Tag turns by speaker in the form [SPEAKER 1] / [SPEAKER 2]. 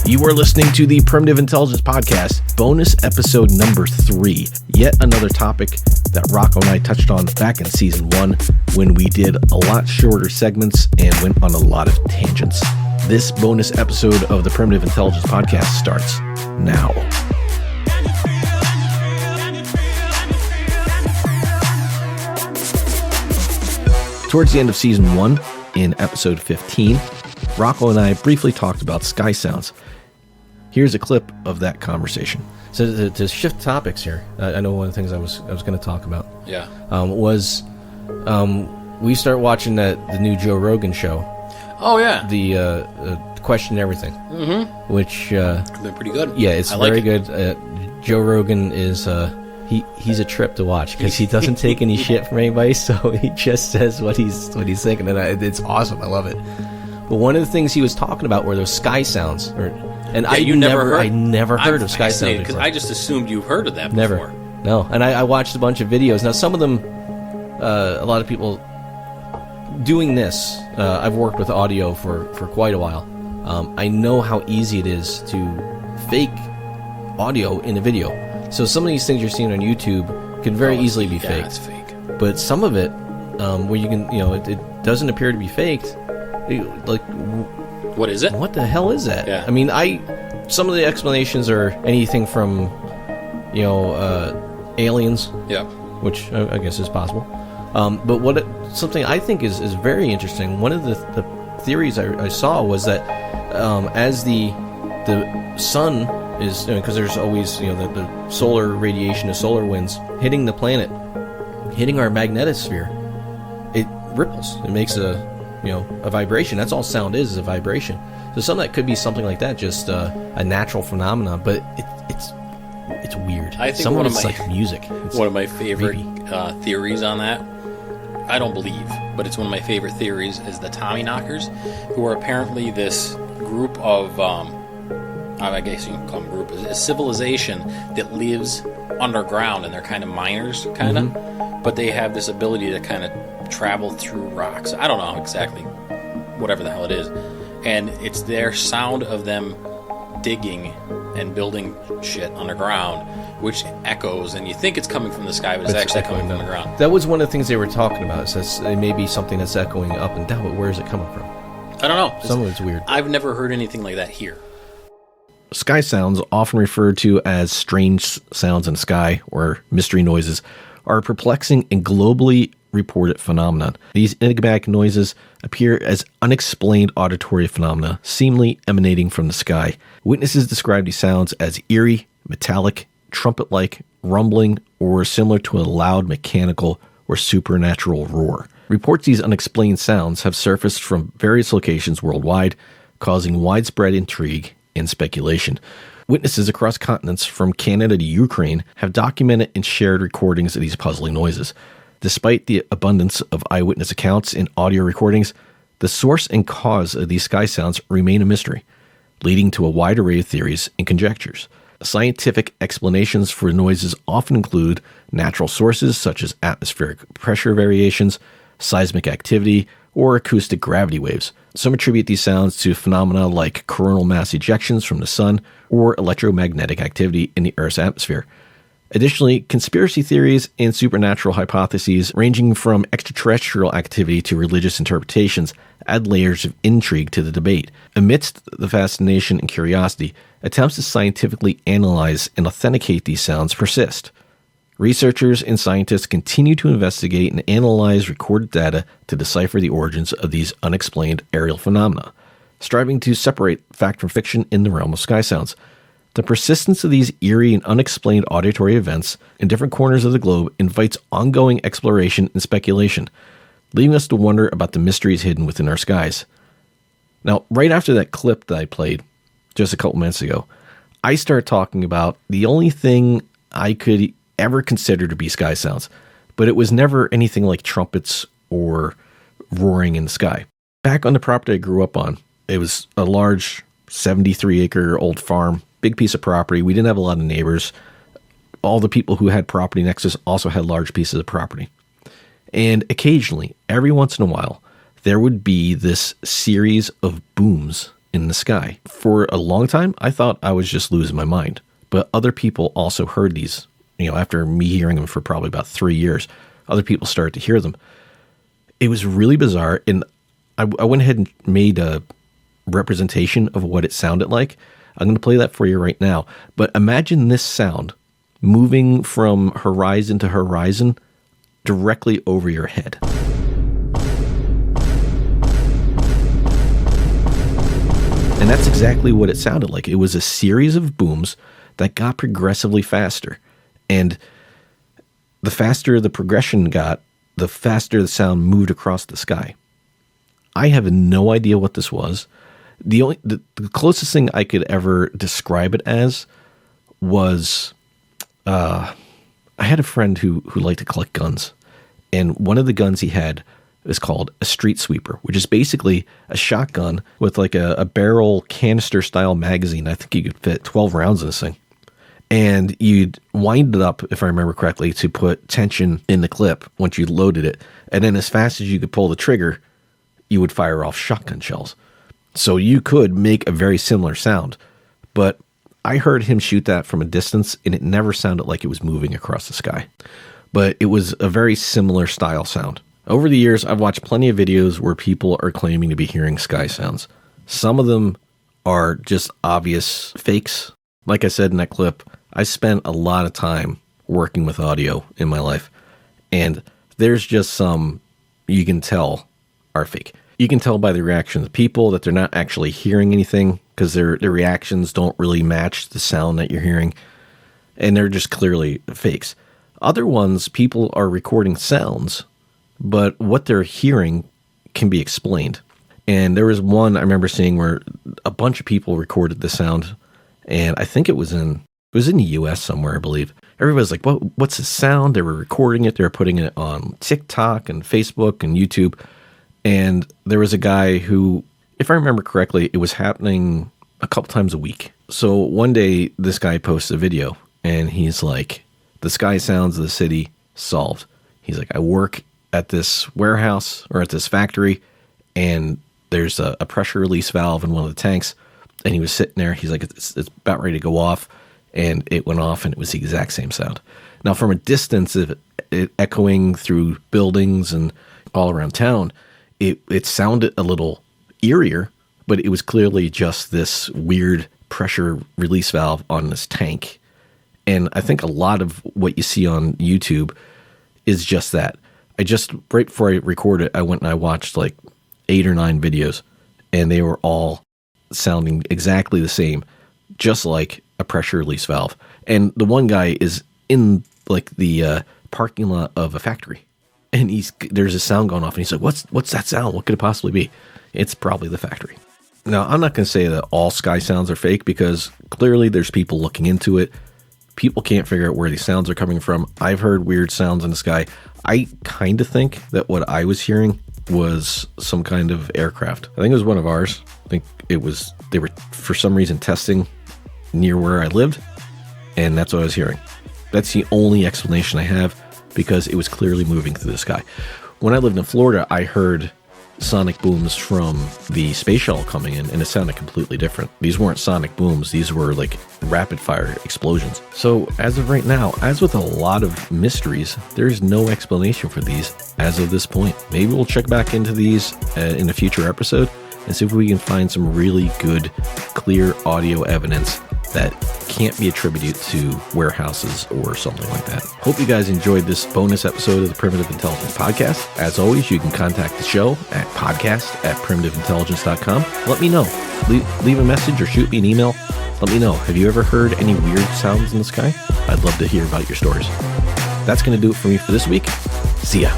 [SPEAKER 1] You are listening to the Primitive Intelligence Podcast, bonus episode number 3. Yet another topic that Rocco and I touched on back in season 1 when we did a lot shorter segments and went on a lot of tangents. This bonus episode of the Primitive Intelligence Podcast starts now. Towards the end of season 1, in episode 15, Rocco and I briefly talked about sky sounds. Here's a clip of that conversation. So to shift topics here, I know one of the things I was going to talk about.
[SPEAKER 2] Yeah.
[SPEAKER 1] We start watching the new Joe Rogan show.
[SPEAKER 2] Oh yeah.
[SPEAKER 1] The Question Everything.
[SPEAKER 2] Mm-hmm.
[SPEAKER 1] Which
[SPEAKER 2] been pretty good.
[SPEAKER 1] Yeah, it's very good. Joe Rogan is he's a trip to watch because he doesn't take any shit from anybody, so he just says what he's thinking, and it's awesome. I love it. But one of the things he was talking about were those sky sounds, I never heard of sky sounds
[SPEAKER 2] because I just assumed you heard of that before.
[SPEAKER 1] Never, no. And I watched a bunch of videos. Now some of them, a lot of people doing this. I've worked with audio for quite a while. I know how easy it is to fake audio in a video. So some of these things you're seeing on YouTube can very easily be faked.
[SPEAKER 2] It's fake.
[SPEAKER 1] But some of it, where you can, it doesn't appear to be faked.
[SPEAKER 2] What is it?
[SPEAKER 1] What the hell is that?
[SPEAKER 2] Yeah.
[SPEAKER 1] I mean, some of the explanations are anything from, aliens.
[SPEAKER 2] Yeah.
[SPEAKER 1] Which I guess is possible. But something I think is very interesting. One of the theories I saw was that as the sun is, because there's always the solar radiation, the solar winds hitting the planet, hitting our magnetosphere, it ripples. It makes a vibration. That's all sound is a vibration. So some of that could be something like that, just a natural phenomenon. But it's weird.
[SPEAKER 2] I think
[SPEAKER 1] some of it's like music. It's
[SPEAKER 2] one of my favorite theories on that. I don't believe, but it's one of my favorite theories is the Tommyknockers, who are apparently this group of, I guess you can call them group, a civilization that lives underground, and they're kind of miners, kind of, but they have this ability to kind of travel through rocks. I don't know exactly, whatever the hell it is, and it's their sound of them digging and building shit underground, which echoes, and you think it's coming from the sky, but it's actually coming from the ground.
[SPEAKER 1] That was one of the things they were talking about. It may be something that's echoing up and down, but where is it coming from?
[SPEAKER 2] I don't know.
[SPEAKER 1] Some of it's weird.
[SPEAKER 2] I've never heard anything like that here.
[SPEAKER 1] Sky sounds, often referred to as strange sounds in the sky or mystery noises, are a perplexing and globally reported phenomenon. These enigmatic noises appear as unexplained auditory phenomena, seemingly emanating from the sky. Witnesses describe these sounds as eerie, metallic, trumpet-like, rumbling, or similar to a loud mechanical or supernatural roar. Reports these unexplained sounds have surfaced from various locations worldwide, causing widespread intrigue and speculation. Witnesses across continents from Canada to Ukraine have documented and shared recordings of these puzzling noises. Despite the abundance of eyewitness accounts and audio recordings, the source and cause of these sky sounds remain a mystery, leading to a wide array of theories and conjectures. Scientific explanations for noises often include natural sources such as atmospheric pressure variations, seismic activity, or acoustic gravity waves. Some attribute these sounds to phenomena like coronal mass ejections from the sun or electromagnetic activity in the Earth's atmosphere. Additionally, conspiracy theories and supernatural hypotheses ranging from extraterrestrial activity to religious interpretations add layers of intrigue to the debate. Amidst the fascination and curiosity, attempts to scientifically analyze and authenticate these sounds persist. Researchers and scientists continue to investigate and analyze recorded data to decipher the origins of these unexplained aerial phenomena, striving to separate fact from fiction in the realm of sky sounds. The persistence of these eerie and unexplained auditory events in different corners of the globe invites ongoing exploration and speculation, leaving us to wonder about the mysteries hidden within our skies. Now, right after that clip that I played just a couple minutes ago, I started talking about the only thing I could ever consider to be sky sounds, but it was never anything like trumpets or roaring in the sky. Back on the property I grew up on, it was a large 73-acre old farm, big piece of property. We didn't have a lot of neighbors. All the people who had property next to us also had large pieces of property. And occasionally, every once in a while, there would be this series of booms in the sky. For a long time, I thought I was just losing my mind. But other people also heard these. After me hearing them for probably about 3 years, other people started to hear them. It was really bizarre, and I went ahead and made a representation of what it sounded like. I'm going to play that for you right now. But imagine this sound moving from horizon to horizon directly over your head. And that's exactly what it sounded like. It was a series of booms that got progressively faster. And the faster the progression got, the faster the sound moved across the sky. I have no idea what this was. The closest thing I could ever describe it as was, I had a friend who liked to collect guns. And one of the guns he had is called a street sweeper, which is basically a shotgun with like a barrel canister style magazine. I think you could fit 12 rounds in this thing. And you'd wind it up, if I remember correctly, to put tension in the clip once you loaded it. And then as fast as you could pull the trigger, you would fire off shotgun shells. So you could make a very similar sound. But I heard him shoot that from a distance, and it never sounded like it was moving across the sky. But it was a very similar style sound. Over the years, I've watched plenty of videos where people are claiming to be hearing sky sounds. Some of them are just obvious fakes. Like I said in that clip, I spent a lot of time working with audio in my life, and there's just some you can tell are fake. You can tell by the reactions of people that they're not actually hearing anything because their reactions don't really match the sound that you're hearing, and they're just clearly fakes. Other ones, people are recording sounds, but what they're hearing can be explained. And there was one I remember seeing where a bunch of people recorded the sound, and I think it was in the US somewhere, I believe. Everybody's like, what's the sound? They were recording it. They were putting it on TikTok and Facebook and YouTube. And there was a guy who, if I remember correctly, it was happening a couple times a week. So one day this guy posts a video and he's like, the sky sounds of the city solved. He's like, I work at this warehouse or at this factory, and there's a pressure release valve in one of the tanks. And he was sitting there. He's like, it's about ready to go off. And it went off, and it was the exact same sound. Now, from a distance, it echoing through buildings and all around town, it sounded a little eerier, but it was clearly just this weird pressure release valve on this tank. And I think a lot of what you see on YouTube is just that. Right before I recorded, I went and I watched like 8 or 9 videos, and they were all sounding exactly the same, just like a pressure release valve. And the one guy is in like the parking lot of a factory, and there's a sound going off, and he's like, what's that sound? What could it possibly be? It's probably the factory. Now, I'm not going to say that all sky sounds are fake, because clearly there's people looking into it. People can't figure out where these sounds are coming from. I've heard weird sounds in the sky. I kind of think that what I was hearing was some kind of aircraft. I think it was one of ours. I think they were for some reason testing near where I lived, and that's what I was hearing. That's the only explanation I have, because it was clearly moving through the sky. When I lived in Florida, I heard sonic booms from the space shuttle coming in, and it sounded completely different. These weren't sonic booms. These were like rapid fire explosions. So as of right now, as with a lot of mysteries, there's no explanation for these as of this point. Maybe we'll check back into these in a future episode and see if we can find some really good, clear audio evidence that can't be attributed to warehouses or something like that. Hope you guys enjoyed this bonus episode of the Primitive Intelligence Podcast. As always, you can contact the show at podcast@primitiveintelligence.com. Let me know. Leave a message or shoot me an email. Let me know. Have you ever heard any weird sounds in the sky? I'd love to hear about your stories. That's going to do it for me for this week. See ya.